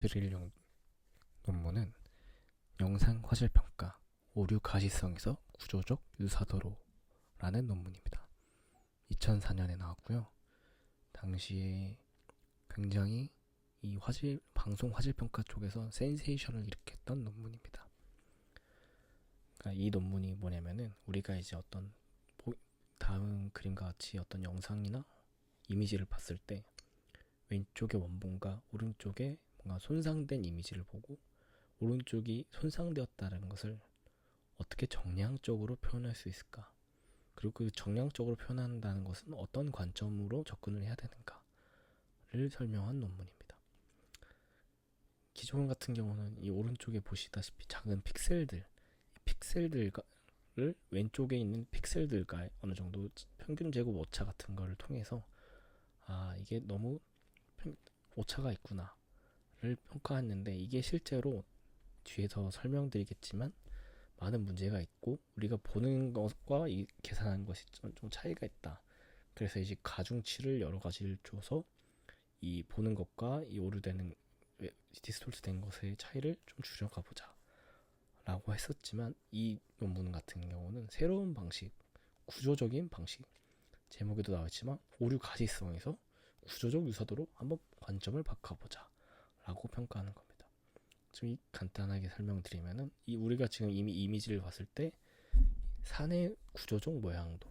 드릴 논문은 영상 화질 평가 오류 가시성에서 구조적 유사도로라는 논문입니다. 2004년에 나왔고요. 당시에 굉장히 이 방송 화질 평가 쪽에서 센세이션을 일으켰던 논문입니다. 그러니까 이 논문이 뭐냐면은 우리가 이제 어떤 다음 그림과 같이 어떤 영상이나 이미지를 봤을 때 왼쪽의 원본과 오른쪽에 뭔가 손상된 이미지를 보고 오른쪽이 손상되었다는 것을 어떻게 정량적으로 표현할 수 있을까? 그리고 그 정량적으로 표현한다는 것은 어떤 관점으로 접근을 해야 되는가를 설명한 논문입니다. 기존 같은 경우는 이 오른쪽에 보시다시피 작은 픽셀들을 왼쪽에 있는 픽셀들과 어느 정도 평균 제곱 오차 같은 거를 통해서 이게 너무 오차가 있구나를 평가했는데, 이게 실제로 뒤에서 설명드리겠지만 많은 문제가 있고 우리가 보는 것과 이 계산하는 것이 좀 차이가 있다. 그래서 이제 가중치를 여러 가지를 줘서 이 보는 것과 이 오류되는 디스톨트 된 것의 차이를 좀 줄여가보자 라고 했었지만, 이 논문 같은 경우는 새로운 방식, 구조적인 방식, 제목에도 나왔지만 오류 가시성에서 구조적 유사도로 한번 관점을 바꿔보자 라고 평가하는 겁니다. 좀 간단하게 설명드리면은, 우리가 지금 이미 이미지를 봤을 때 산의 구조적 모양도,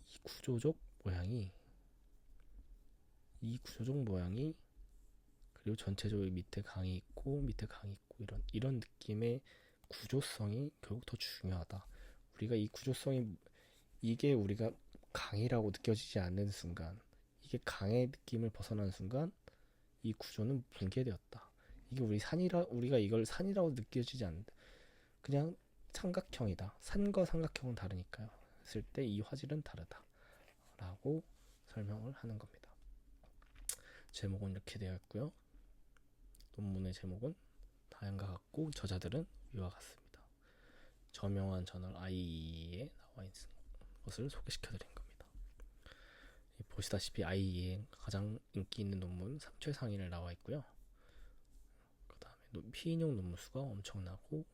이 구조적 모양이 그리고 전체적으로 밑에 강이 있고 이런 느낌의 구조성이 결국 더 중요하다. 우리가 이 구조성이, 이게 우리가 강이라고 느껴지지 않는 순간, 이게 강의 느낌을 벗어난 순간 이 구조는 붕괴되었다. 이게 우리가 이걸 산이라고 느껴지지 않는다. 그냥 삼각형이다. 산과 삼각형은 다르니까요. 했을 때 이 화질은 다르다 라고 설명을 하는 겁니다. 제목은 이렇게 되어 있고요. 논문의 제목은 다양과 같고 저자들은 위와 같습니다. 저명한 저널 IEE에 나와 있는 것을 소개시켜드린 겁니다. 보시다시피 IEE에 가장 인기 있는 논문 3체 상위를 나와 있고요. 그 다음에 피인용 논문 수가 엄청나고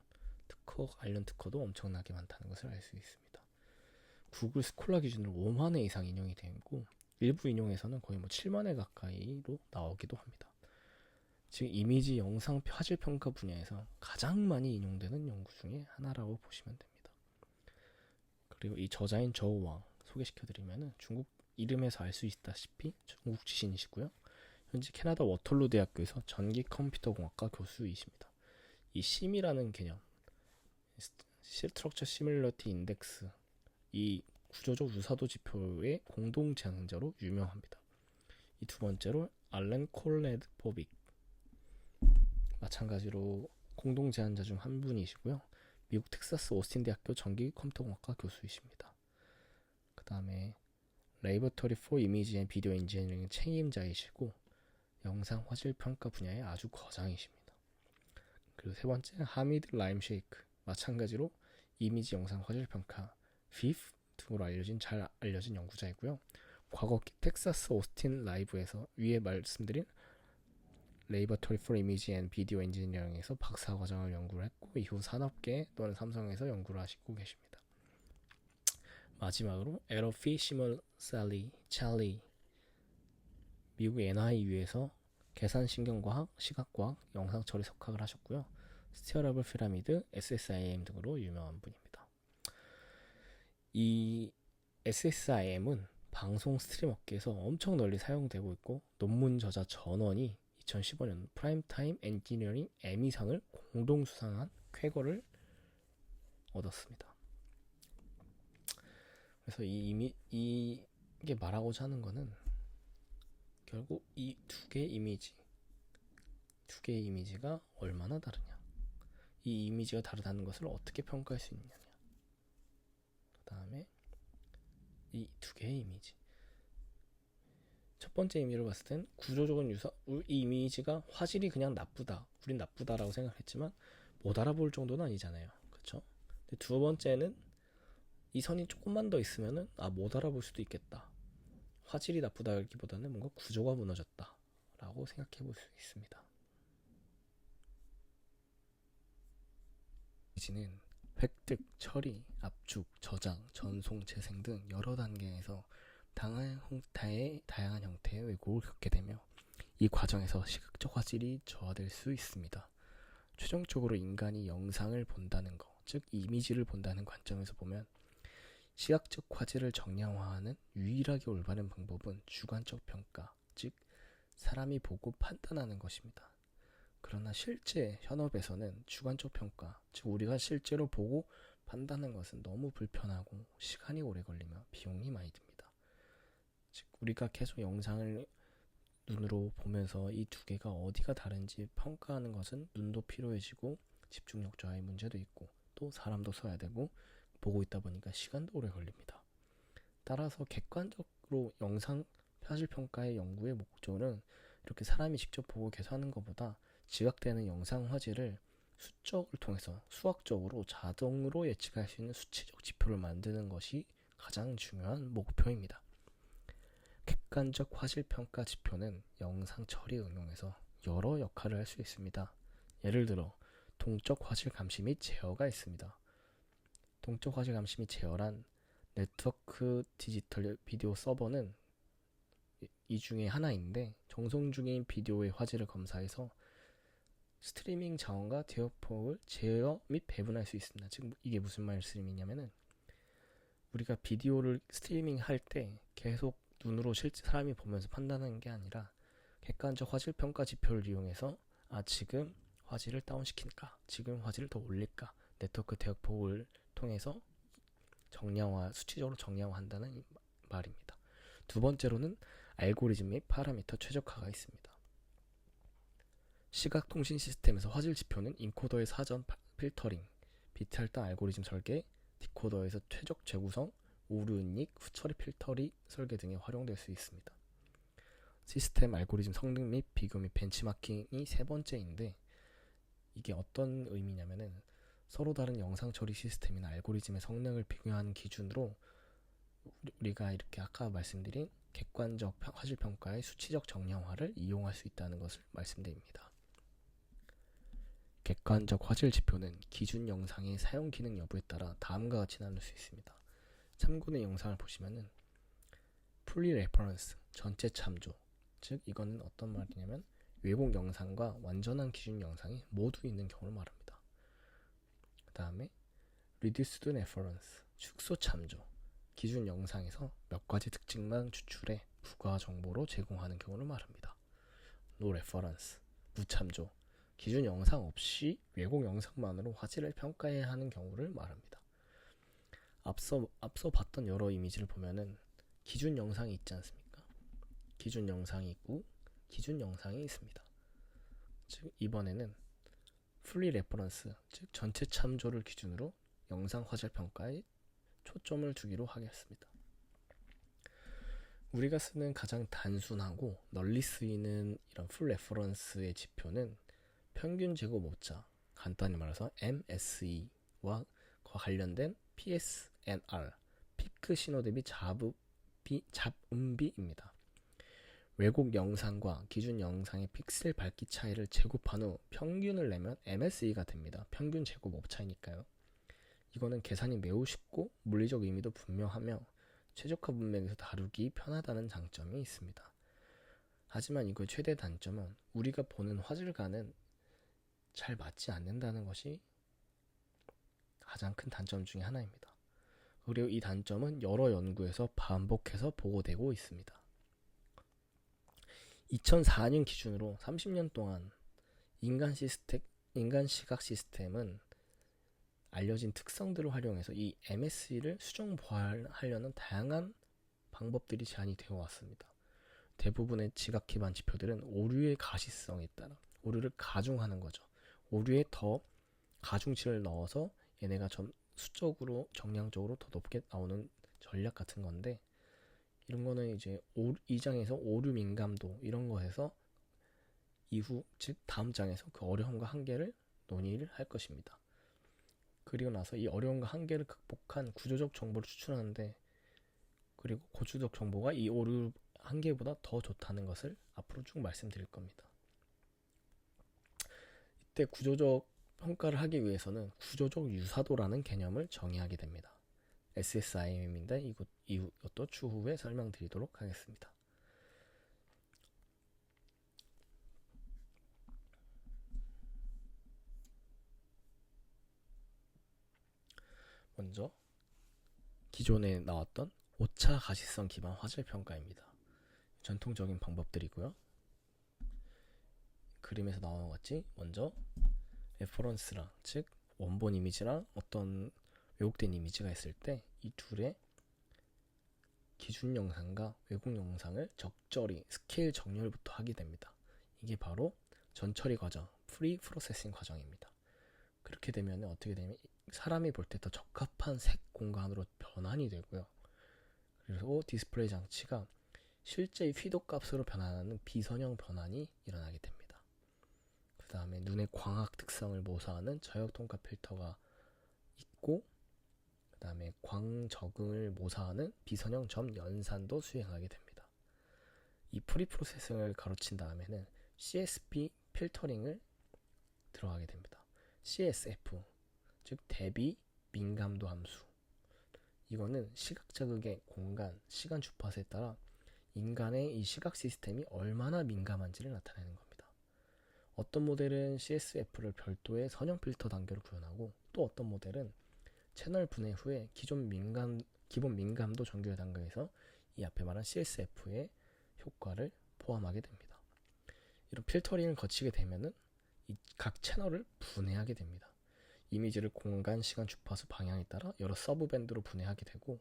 관련 특허도 엄청나게 많다는 것을 알 수 있습니다. 구글 스콜라 기준으로 5만 회 이상 인용이 되어 있고, 일부 인용에서는 거의 7만 회 가까이로 나오기도 합니다. 지금 이미지 영상 화질 평가 분야에서 가장 많이 인용되는 연구 중에 하나라고 보시면 됩니다. 그리고 이 저자인 저우왕 소개시켜드리면, 중국 이름에서 알 수 있다시피 중국 지신이시고요. 현재 캐나다 워털루 대학교에서 전기 컴퓨터공학과 교수이십니다. 이 심이라는 개념, 스트럭처 시뮬러티 인덱스, 이 구조적 유사도 지표의 공동 제안자로 유명합니다. 이 두 번째로 알렌 콜레드포빅, 마찬가지로 공동 제안자 중 한 분이시고요. 미국 텍사스 오스틴 대학교 전기 컴퓨터공학과 교수이십니다. 그 다음에 레이버터리 포 이미지 앤 비디오 인지니어링 책임자이시고 영상 화질 평가 분야의 아주 거장이십니다. 그리고 세 번째 하미드 라임 쉐이크, 마찬가지로 이미지 영상 화질 평가 FIF 등으로 잘 알려진 연구자이고요. 과거 텍사스 오스틴 라이브에서 위에 말씀드린 레이버터리 포 이미지 앤 비디오 엔지니어링에서 박사과정을 연구를 했고, 이후 산업계 또는 삼성에서 연구를 하시고 계십니다. 마지막으로 에러피 시멀 찰리, 미국 NIU에서 계산신경과학, 시각과학, 영상처리 석학을 하셨고요. 스티어러블 피라미드, SSIM 등으로 유명한 분입니다. 이 SSIM은 방송 스트림 업계에서 엄청 널리 사용되고 있고, 논문 저자 전원이 2015년 프라임타임 엔지니어링 에미상을 공동 수상한 쾌거를 얻었습니다. 그래서 이게 말하고자 하는 거는 결국 이 두 개의 이미지가 얼마나 다르냐, 이 이미지가 다르다는 것을 어떻게 평가할 수 있느냐, 그 다음에 이 두 개의 이미지, 첫 번째 이미지를 봤을 땐 구조적인 이 이미지가 화질이 그냥 나쁘다, 우린 나쁘다라고 생각했지만 못 알아볼 정도는 아니잖아요, 그렇죠? 근데 두 번째는 이 선이 조금만 더 있으면은 못 알아볼 수도 있겠다, 화질이 나쁘다기보다는 뭔가 구조가 무너졌다 라고 생각해 볼 수 있습니다. 지는 획득, 처리, 압축, 저장, 전송, 재생 등 여러 단계에서 다양한 형태의 왜곡을 겪게 되며 이 과정에서 시각적 화질이 저하될 수 있습니다. 최종적으로 인간이 영상을 본다는 것, 즉 이미지를 본다는 관점에서 보면 시각적 화질을 정량화하는 유일하게 올바른 방법은 주관적 평가, 즉 사람이 보고 판단하는 것입니다. 그러나 실제 현업에서는 주관적 평가, 즉 우리가 실제로 보고 판단하는 것은 너무 불편하고 시간이 오래 걸리며 비용이 많이 듭니다. 즉 우리가 계속 영상을 눈으로 보면서 이 두 개가 어디가 다른지 평가하는 것은 눈도 피로해지고 집중력 저하의 문제도 있고 또 사람도 써야 되고 보고 있다 보니까 시간도 오래 걸립니다. 따라서 객관적으로 영상 사실 평가의 연구의 목적은 이렇게 사람이 직접 보고 계산하는 것보다 지각되는 영상 화질을 수적을 통해서 수학적으로 자동으로 예측할 수 있는 수치적 지표를 만드는 것이 가장 중요한 목표입니다. 객관적 화질 평가 지표는 영상 처리 응용에서 여러 역할을 할 수 있습니다. 예를 들어 동적 화질 감시 및 제어가 있습니다. 동적 화질 감시 및 제어란 네트워크 디지털 비디오 서버는 이 중에 하나인데 정성 중인 비디오의 화질을 검사해서 스트리밍 자원과 대역폭을 제어 및 배분할 수 있습니다. 즉 이게 무슨 말씀이냐면은 우리가 비디오를 스트리밍 할 때 계속 눈으로 실제 사람이 보면서 판단하는 게 아니라 객관적 화질 평가 지표를 이용해서 지금 화질을 다운시킬까, 지금 화질을 더 올릴까, 네트워크 대역폭을 통해서 수치적으로 정량화한다는 말입니다. 두 번째로는 알고리즘 및 파라미터 최적화가 있습니다. 시각통신 시스템에서 화질 지표는 인코더의 사전 필터링, 비트 할당 알고리즘 설계, 디코더에서 최적 재구성, 오류 은닉, 후처리 필터리 설계 등에 활용될 수 있습니다. 시스템 알고리즘 성능 및 비교 및 벤치마킹이 세 번째인데 이게 어떤 의미냐면은 서로 다른 영상 처리 시스템이나 알고리즘의 성능을 비교하는 기준으로 우리가 이렇게 아까 말씀드린 객관적 화질 평가의 수치적 정량화를 이용할 수 있다는 것을 말씀드립니다. 객관적 화질 지표는 기준 영상의 사용 기능 여부에 따라 다음과 같이 나눌 수 있습니다. 참고의 영상을 보시면은 풀리 레퍼런스, 전체 참조, 즉 이거는 어떤 말이냐면 왜곡 영상과 완전한 기준 영상이 모두 있는 경우를 말합니다. 그 다음에 reduced reference, 축소 참조, 기준 영상에서 몇 가지 특징만 추출해 부가 정보로 제공하는 경우를 말합니다. no reference, 무참조, 기준 영상 없이 왜곡 영상만으로 화질을 평가해야 하는 경우를 말합니다. 앞서 봤던 여러 이미지를 보면은 기준 영상이 있지 않습니까? 기준 영상이 있고 기준 영상이 있습니다. 즉 이번에는 풀리 레퍼런스, 즉 전체 참조를 기준으로 영상 화질 평가에 초점을 두기로 하겠습니다. 우리가 쓰는 가장 단순하고 널리 쓰이는 이런 풀 레퍼런스의 지표는 평균 제곱 오차, 간단히 말해서 MSE와 관련된 PSNR, 피크 신호 대비 잡음비입니다. 왜곡 영상과 기준 영상의 픽셀 밝기 차이를 제곱한 후 평균을 내면 MSE가 됩니다. 평균 제곱 오차이니까요. 이거는 계산이 매우 쉽고 물리적 의미도 분명하며 최적화 문맥에서 다루기 편하다는 장점이 있습니다. 하지만 이거의 최대 단점은 우리가 보는 화질과는 잘 맞지 않는다는 것이 가장 큰 단점 중에 하나입니다. 그리고 이 단점은 여러 연구에서 반복해서 보고되고 있습니다. 2004년 기준으로 30년 동안 인간 시각 시스템은 알려진 특성들을 활용해서 이 MSE를 수정 보완하려는 다양한 방법들이 제안이 되어 왔습니다. 대부분의 지각 기반 지표들은 오류의 가시성에 따라 오류를 가중하는 거죠. 오류에 더 가중치를 넣어서 얘네가 좀 수적으로 정량적으로 더 높게 나오는 전략 같은 건데 이런 거는 이제 이 장에서 오류 민감도 이런 거에서 이후 즉 다음 장에서 그 어려움과 한계를 논의를 할 것입니다. 그리고 나서 이 어려움과 한계를 극복한 구조적 정보를 추출하는데 그리고 고추적 정보가 이 오류 한계보다 더 좋다는 것을 앞으로 쭉 말씀드릴 겁니다. 이때 구조적 평가를 하기 위해서는 구조적 유사도라는 개념을 정의하게 됩니다. SSIM인데 이것도 추후에 설명드리도록 하겠습니다. 먼저 기존에 나왔던 오차 가시성 기반 화질 평가입니다. 전통적인 방법들이고요. 그림에서 나온 것 같이 먼저 레퍼런스랑, 즉 원본 이미지랑 어떤 왜곡된 이미지가 있을 때 이 둘의 기준 영상과 왜곡 영상을 적절히 스케일 정렬부터 하게 됩니다. 이게 바로 전처리 과정, 프리 프로세싱 과정입니다. 그렇게 되면 어떻게 되냐면 사람이 볼 때 더 적합한 색 공간으로 변환이 되고요. 그래서 디스플레이 장치가 실제 휘도 값으로 변환하는 비선형 변환이 일어나게 됩니다. 그 다음에 눈의 광학 특성을 모사하는 저역 통과 필터가 있고, 그 다음에 광 적응을 모사하는 비선형 점 연산도 수행하게 됩니다. 이 프리 프로세싱을 가로친 다음에는 CSP 필터링을 들어가게 됩니다. CSF, 즉 대비 민감도 함수. 이거는 시각 자극의 공간, 시간 주파수에 따라 인간의 이 시각 시스템이 얼마나 민감한지를 나타내는 겁니다. 어떤 모델은 CSF를 별도의 선형 필터 단계로 구현하고, 또 어떤 모델은 채널 분해 후에 기본 민감도 정규 단계에서 이 앞에 말한 CSF의 효과를 포함하게 됩니다. 이런 필터링을 거치게 되면은 이 각 채널을 분해하게 됩니다. 이미지를 공간, 시간, 주파수, 방향에 따라 여러 서브 밴드로 분해하게 되고,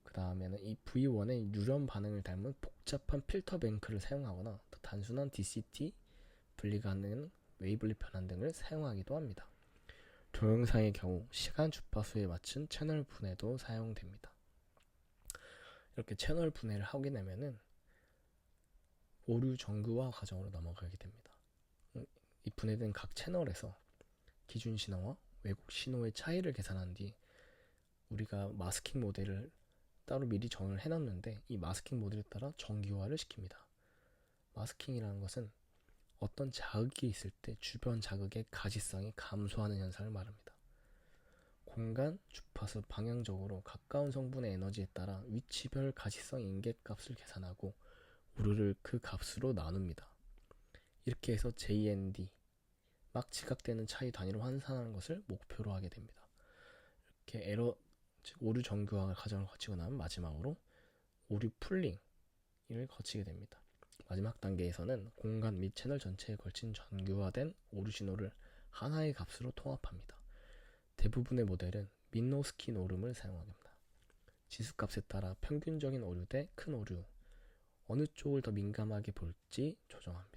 그 다음에는 이 V1의 뉴런 반응을 닮은 복잡한 필터 뱅크를 사용하거나 더 단순한 DCT, 분리 가능한 웨이블릿 변환 등을 사용하기도 합니다. 동영상의 경우 시간 주파수에 맞춘 채널 분해도 사용됩니다. 이렇게 채널 분해를 하게 되면은 오류 정교화 과정으로 넘어가게 됩니다. 이 분해된 각 채널에서 기준 신호와 왜곡 신호의 차이를 계산한 뒤 우리가 마스킹 모델을 따로 미리 정을 해놨는데 이 마스킹 모델에 따라 정기화를 시킵니다. 마스킹이라는 것은 어떤 자극이 있을 때 주변 자극의 가시성이 감소하는 현상을 말합니다. 공간, 주파수, 방향적으로 가까운 성분의 에너지에 따라 위치별 가시성 인계값을 계산하고 오류를 그 값으로 나눕니다. 이렇게 해서 JND, 막 지각되는 차이 단위로 환산하는 것을 목표로 하게 됩니다. 이렇게 즉 오류 정교화 과정을 거치고 나면 마지막으로 오류 풀링을 거치게 됩니다. 마지막 단계에서는 공간 및 채널 전체에 걸친 정교화된 오류 신호를 하나의 값으로 통합합니다. 대부분의 모델은 민노스키 노름을 사용합니다. 지수값에 따라 평균적인 오류 대 큰 오류, 어느 쪽을 더 민감하게 볼지 조정합니다.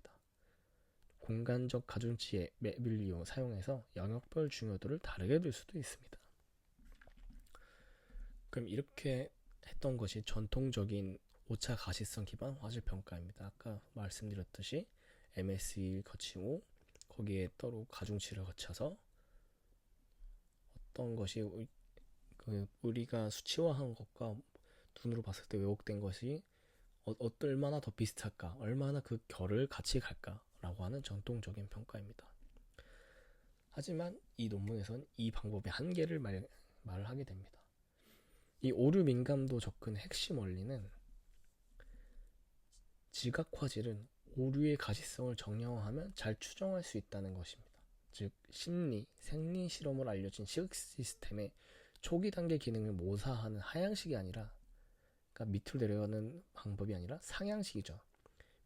공간적 가중치의 맵을 사용해서 영역별 중요도를 다르게 둘 수도 있습니다. 그럼 이렇게 했던 것이 전통적인 오차 가시성 기반 화질 평가입니다. 아까 말씀드렸듯이 MSE를 거치고 거기에 따로 가중치를 거쳐서 어떤 것이 우리가 수치화한 것과 눈으로 봤을 때 왜곡된 것이 얼마나 더 비슷할까, 얼마나 그 결을 같이 갈까라고 하는 전통적인 평가입니다. 하지만 이 논문에서는 이 방법의 한계를 말을 하게 됩니다. 이 오류 민감도 접근의 핵심 원리는 지각 화질은 오류의 가시성을 정량화하면 잘 추정할 수 있다는 것입니다. 즉 심리, 생리 실험으로 알려진 시각 시스템의 초기 단계 기능을 모사하는 하향식이 아니라, 그러니까 밑으로 내려가는 방법이 아니라 상향식이죠.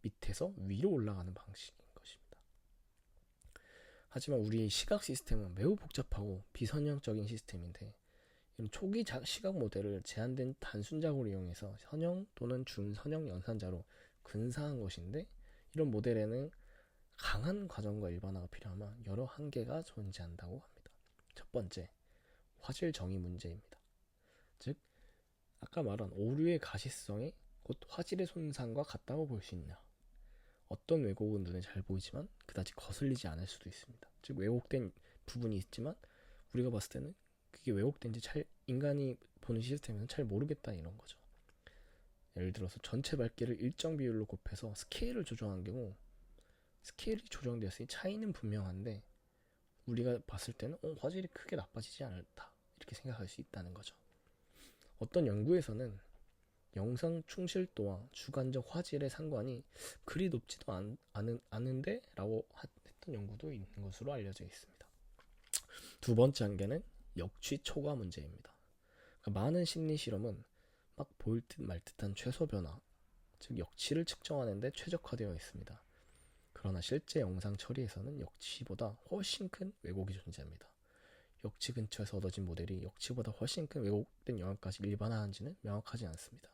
밑에서 위로 올라가는 방식인 것입니다. 하지만 우리의 시각 시스템은 매우 복잡하고 비선형적인 시스템인데, 이런 초기 시각 모델을 제한된 단순 자극을 이용해서 선형 또는 준선형 연산자로 근사한 것인데, 이런 모델에는 강한 과정과 일반화가 필요하면 여러 한계가 존재한다고 합니다. 첫 번째, 화질 정의 문제입니다. 즉 아까 말한 오류의 가시성이 곧 화질의 손상과 같다고 볼 수 있냐. 어떤 왜곡은 눈에 잘 보이지만 그다지 거슬리지 않을 수도 있습니다. 즉 왜곡된 부분이 있지만 우리가 봤을 때는 그게 왜곡된지 인간이 보는 시스템에서는 잘 모르겠다, 이런 거죠. 예를 들어서 전체 밝기를 일정 비율로 곱해서 스케일을 조정한 경우 스케일이 조정되었으니 차이는 분명한데 우리가 봤을 때는 화질이 크게 나빠지지 않다 이렇게 생각할 수 있다는 거죠. 어떤 연구에서는 영상 충실도와 주관적 화질의 상관이 그리 높지도 않은데 라고 했던 연구도 있는 것으로 알려져 있습니다. 두 번째 한계는 역취 초과 문제입니다. 그러니까 많은 심리 실험은 막 보일 듯 말 듯한 최소 변화, 즉 역치를 측정하는 데 최적화되어 있습니다. 그러나 실제 영상 처리에서는 역치보다 훨씬 큰 왜곡이 존재합니다. 역치 근처에서 얻어진 모델이 역치보다 훨씬 큰 왜곡된 영역까지 일반화하는지는 명확하지 않습니다.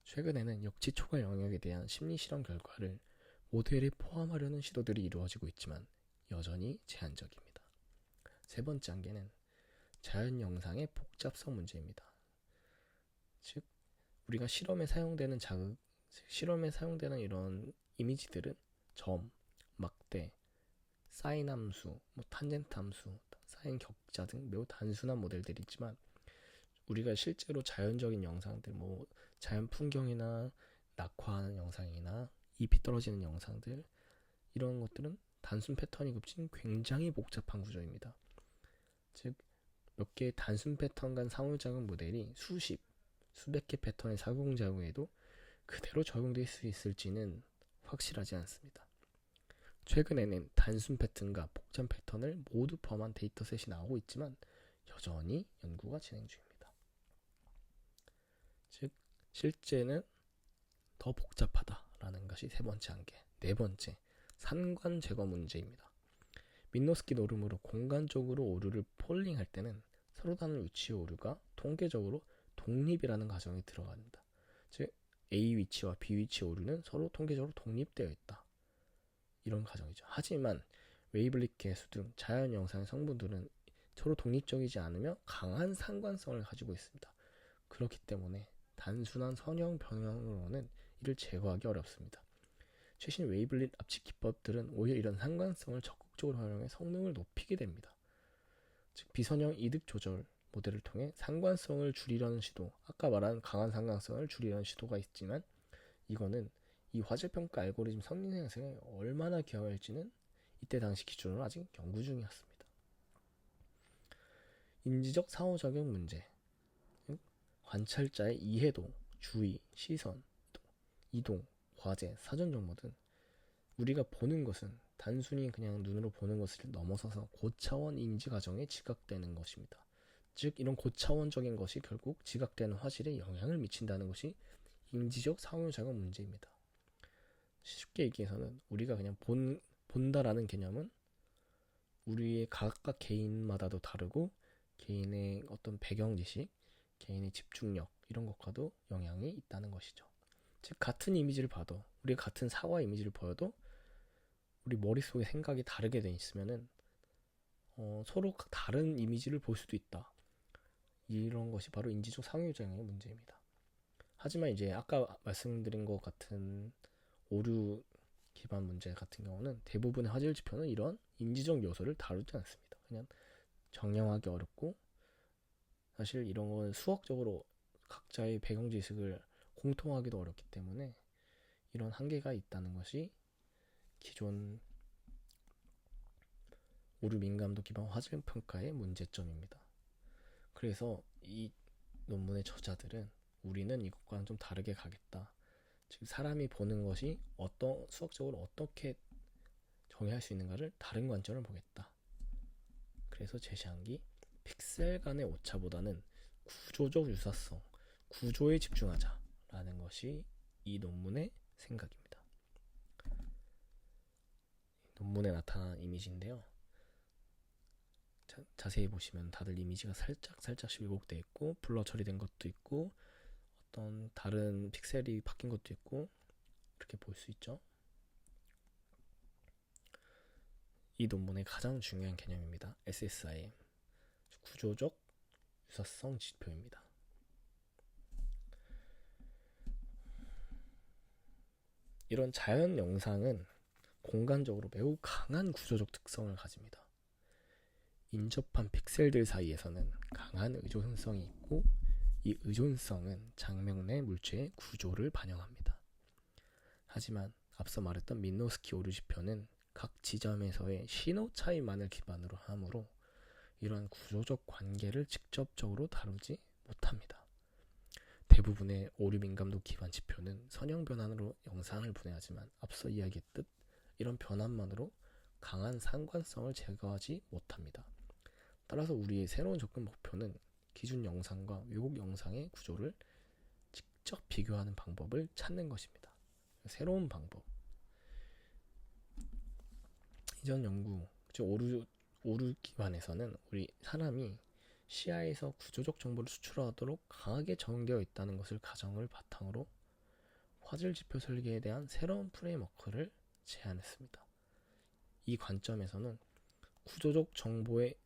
최근에는 역치 초과 영역에 대한 심리 실험 결과를 모델에 포함하려는 시도들이 이루어지고 있지만 여전히 제한적입니다. 세 번째 한계는 자연 영상의 복잡성 문제입니다. 즉, 우리가 실험에 사용되는 이런 이미지들은 점, 막대, 사인 함수, 탄젠트 함수, 사인 격자 등 매우 단순한 모델들이지만 우리가 실제로 자연적인 영상들, 자연 풍경이나 낙화하는 영상이나 잎이 떨어지는 영상들, 이런 것들은 단순 패턴이 겹친 굉장히 복잡한 구조입니다. 즉, 몇 개의 단순 패턴 간 상호작용 모델이 수백 개 패턴의 상호작용에도 그대로 적용될 수 있을지는 확실하지 않습니다. 최근에는 단순 패턴과 복잡 패턴을 모두 포함한 데이터셋이 나오고 있지만 여전히 연구가 진행 중입니다. 즉, 실제는 더 복잡하다라는 것이 세 번째 한계. 네 번째, 산관 제거 문제입니다. 민노스키 노름으로 공간적으로 오류를 폴링할 때는 서로 다른 위치의 오류가 통계적으로 독립이라는 가정이 들어갑니다. 즉, A 위치와 B 위치의 오류는 서로 통계적으로 독립되어 있다. 이런 가정이죠. 하지만 웨이블릿 계수 등 자연 영상의 성분들은 서로 독립적이지 않으며 강한 상관성을 가지고 있습니다. 그렇기 때문에 단순한 선형 변형으로는 이를 제거하기 어렵습니다. 최신 웨이블릿 압축 기법들은 오히려 이런 상관성을 적극적으로 활용해 성능을 높이게 됩니다. 즉, 비선형 이득 조절 모델을 통해 상관성을 줄이려는 시도, 아까 말한 강한 상관성을 줄이려는 시도가 있지만 이거는 이 화질평가 알고리즘 성능 향상에 얼마나 기여할지는 이때 당시 기준으로 아직 연구 중이었습니다. 인지적 상호작용 문제, 관찰자의 이해도, 주의, 시선, 이동, 과제, 사전 정보 등 우리가 보는 것은 단순히 그냥 눈으로 보는 것을 넘어서서 고차원 인지 과정에 지각되는 것입니다. 즉, 이런 고차원적인 것이 결국 지각되는 화질에 영향을 미친다는 것이 인지적 상호작용 문제입니다. 쉽게 얘기해서는 우리가 그냥 본다라는 개념은 우리의 각각 개인마다도 다르고 개인의 어떤 배경 지식, 개인의 집중력 이런 것과도 영향이 있다는 것이죠. 즉, 같은 이미지를 봐도, 우리가 같은 사과 이미지를 보여도 우리 머릿속에 생각이 다르게 돼 있으면은 서로 다른 이미지를 볼 수도 있다. 이런 것이 바로 인지적 상호작용의 문제입니다. 하지만 이제 아까 말씀드린 것 같은 오류 기반 문제 같은 경우는 대부분의 화질 지표는 이런 인지적 요소를 다루지 않습니다. 그냥 정량하기 어렵고, 사실 이런 건 수학적으로 각자의 배경 지식을 공통하기도 어렵기 때문에 이런 한계가 있다는 것이 기존 오류 민감도 기반 화질 평가의 문제점입니다. 그래서 이 논문의 저자들은 우리는 이것과는 좀 다르게 가겠다. 즉, 사람이 보는 것이 수학적으로 어떻게 정의할 수 있는가를 다른 관점을 보겠다. 그래서 제시한 게 픽셀 간의 오차보다는 구조적 유사성, 구조에 집중하자라는 것이 이 논문의 생각입니다. 논문에 나타난 이미지인데요. 자세히 보시면 다들 이미지가 살짝씩 왜곡되어 있고 블러 처리된 것도 있고 어떤 다른 픽셀이 바뀐 것도 있고 이렇게 볼 수 있죠. 이 논문의 가장 중요한 개념입니다. SSIM, 구조적 유사성 지표입니다. 이런 자연 영상은 공간적으로 매우 강한 구조적 특성을 가집니다. 인접한 픽셀들 사이에서는 강한 의존성이 있고 이 의존성은 장면 내 물체의 구조를 반영합니다. 하지만 앞서 말했던 민노스키 오류 지표는 각 지점에서의 신호 차이만을 기반으로 하므로 이러한 구조적 관계를 직접적으로 다루지 못합니다. 대부분의 오류 민감도 기반 지표는 선형 변환으로 영상을 분해하지만 앞서 이야기했듯 이런 변환만으로 강한 상관성을 제거하지 못합니다. 따라서 우리의 새로운 접근 목표는 기준 영상과 왜곡 영상의 구조를 직접 비교하는 방법을 찾는 것입니다. 새로운 방법. 이전 연구, 즉 오류 기반에서는 우리 사람이 시야에서 구조적 정보를 수출하도록 강하게 적용되어 있다는 것을 가정을 바탕으로 화질 지표 설계에 대한 새로운 프레임워크를 제안했습니다. 이 관점에서는 구조적 정보의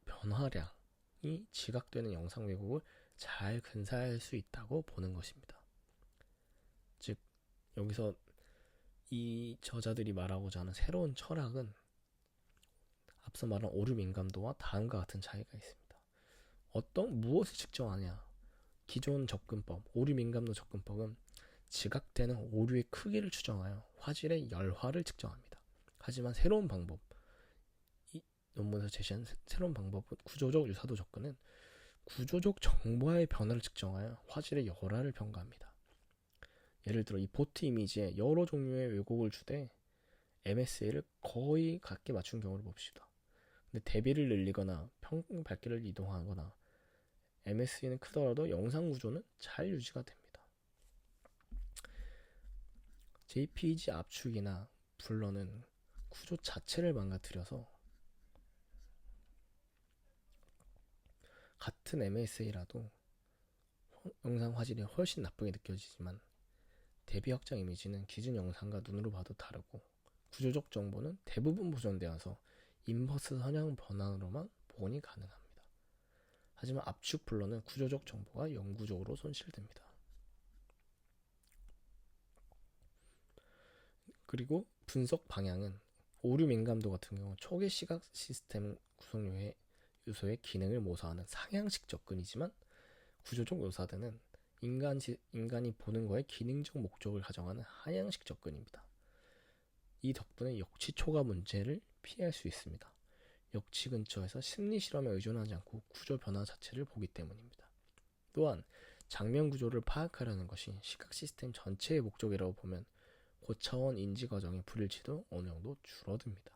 변화량이 지각되는 영상 왜곡을 잘 근사할 수 있다고 보는 것입니다. 즉, 여기서 이 저자들이 말하고자 하는 새로운 철학은 앞서 말한 오류 민감도와 다음과 같은 차이가 있습니다. 무엇을 측정하냐? 기존 접근법, 오류 민감도 접근법은 지각되는 오류의 크기를 추정하여 화질의 열화를 측정합니다. 하지만 새로운 방법, 이 논문에서 제시한 새로운 방법은 구조적 유사도 접근은 구조적 정보의 변화를 측정하여 화질의 열화를 평가합니다. 예를 들어 이 보트 이미지에 여러 종류의 왜곡을 주되 MSA를 거의 같게 맞춘 경우를 봅시다. 근데 대비를 늘리거나 평균 밝기를 이동하거나 MSA는 크더라도 영상 구조는 잘 유지가 됩니다. JPEG 압축이나 블러는 구조 자체를 망가뜨려서 같은 MSA라도 영상 화질이 훨씬 나쁘게 느껴지지만 대비 확장 이미지는 기준 영상과 눈으로 봐도 다르고 구조적 정보는 대부분 보존되어서 인버스 선형 변환으로만 복원이 가능합니다. 하지만 압축 블러는 구조적 정보가 영구적으로 손실됩니다. 그리고 분석 방향은 오류 민감도 같은 경우 초기 시각 시스템 구성 요소의 기능을 모사하는 상향식 접근이지만 구조적 묘사들은 인간이 보는 거에 기능적 목적을 가정하는 하향식 접근입니다. 이 덕분에 역치 초과 문제를 피할 수 있습니다. 역치 근처에서 심리 실험에 의존하지 않고 구조 변화 자체를 보기 때문입니다. 또한 장면 구조를 파악하려는 것이 시각 시스템 전체의 목적이라고 보면 고차원 인지 과정의 불일치도 어느 정도 줄어듭니다.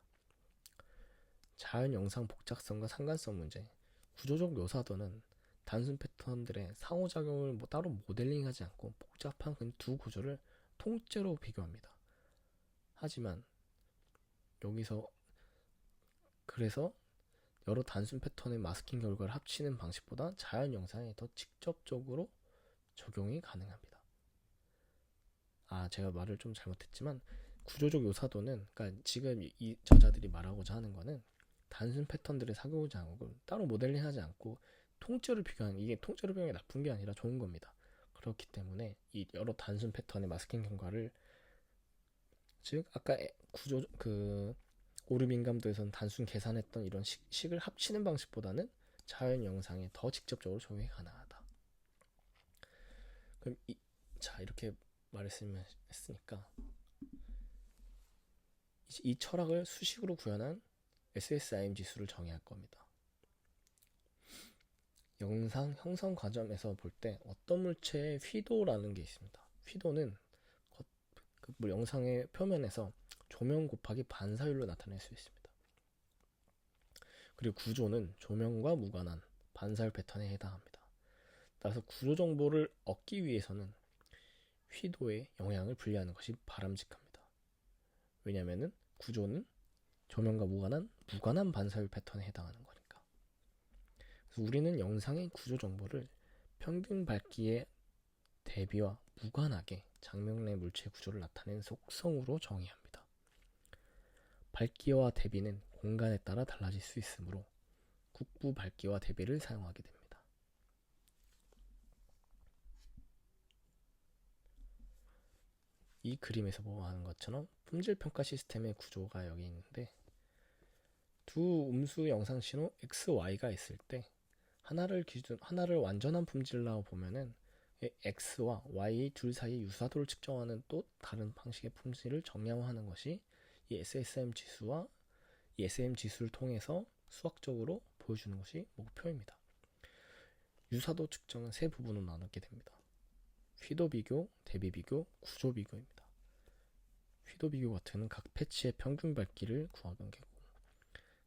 자연 영상 복잡성과 상관성 문제, 구조적 묘사도는 단순 패턴들의 상호작용을 따로 모델링하지 않고 복잡한 두 구조를 통째로 비교합니다. 하지만 여기서 그래서 여러 단순 패턴의 마스킹 결과를 합치는 방식보다 자연 영상에 더 직접적으로 적용이 가능합니다. 제가 말을 좀 잘못했지만 구조적 묘사도는 그러니까 지금 이 저자들이 말하고자 하는 거는 단순 패턴들을 사고자하고 따로 모델링하지 않고 통째로 비교하는, 이게 통째로 비교하는 게 나쁜 게 아니라 좋은 겁니다. 그렇기 때문에 이 여러 단순 패턴의 마스킹 결과를, 즉 아까 오류 민감도에서는 단순 계산했던 이런 식을 합치는 방식보다는 자연 영상에 더 직접적으로 적용이 가능하다. 그럼 이렇게 말했으니까 이 철학을 수식으로 구현한 SSIM 지수를 정의할 겁니다. 영상 형성 과정에서 볼 때 어떤 물체의 휘도라는 게 있습니다. 휘도는 영상의 표면에서 조명 곱하기 반사율로 나타낼 수 있습니다. 그리고 구조는 조명과 무관한 반사율 패턴에 해당합니다. 따라서 구조 정보를 얻기 위해서는 휘도에 영향을 분리하는 것이 바람직합니다. 왜냐하면 구조는 조명과 무관한 반사율 패턴에 해당하는 거니까. 그래서 우리는 영상의 구조 정보를 평균 밝기의 대비와 무관하게 장면 내 물체 구조를 나타내는 속성으로 정의합니다. 밝기와 대비는 공간에 따라 달라질 수 있으므로 국부 밝기와 대비를 사용하게 됩니다. 이 그림에서 보아하는 것처럼 품질평가 시스템의 구조가 여기 있는데, 두 음수 영상 신호 X, Y가 있을 때 하나를 완전한 품질이라고 보면은 X와 Y의 둘 사이의 유사도를 측정하는 또 다른 방식의 품질을 정량화하는 것이 이 SSM 지수와 이 SM 지수를 통해서 수학적으로 보여주는 것이 목표입니다. 유사도 측정은 세 부분으로 나누게 됩니다. 휘도 비교, 대비 비교, 구조 비교입니다. 휘도 비교 같은 경우는 각 패치의 평균 밝기를 구하는 게고,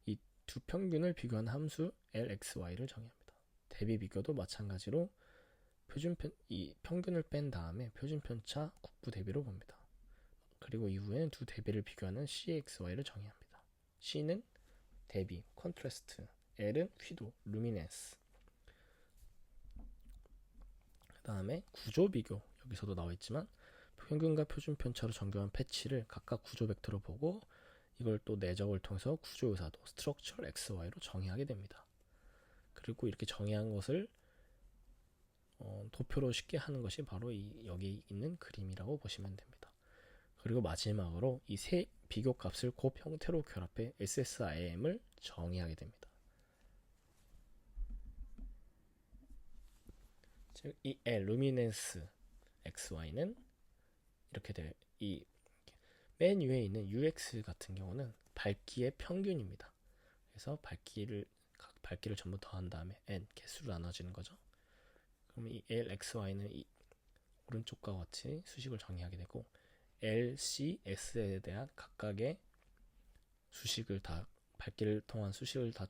이 두 평균을 비교한 함수 LXY를 정의합니다. 대비 비교도 마찬가지로 이 평균을 뺀 다음에 표준 편차 국부 대비로 봅니다. 그리고 이후에는 두 대비를 비교하는 CXY를 정의합니다. C는 대비, 컨트라스트, L은 휘도, 루미넨스. 그 다음에 구조 비교, 여기서도 나와있지만 평균과 표준 편차로 정교한 패치를 각각 구조 벡터로 보고 이걸 또 내적을 통해서 구조 의사도 스트럭처럴 XY로 정의하게 됩니다. 그리고 이렇게 정의한 것을 도표로 쉽게 하는 것이 바로 여기 있는 그림이라고 보시면 됩니다. 그리고 마지막으로 이 세 비교 값을 곱 형태로 결합해 SSIM을 정의하게 됩니다. 즉, 이 L, 루미넨스 XY는 이렇게 돼요. 이 맨 위에 있는 UX 같은 경우는 밝기의 평균입니다. 그래서 각 밝기를 전부 더한 다음에 N 개수로 나눠지는 거죠. 그럼 이 LXY는 이 오른쪽과 같이 수식을 정의하게 되고, LC, S에 대한 각각의 수식을 다, 밝기를 통한 수식을 다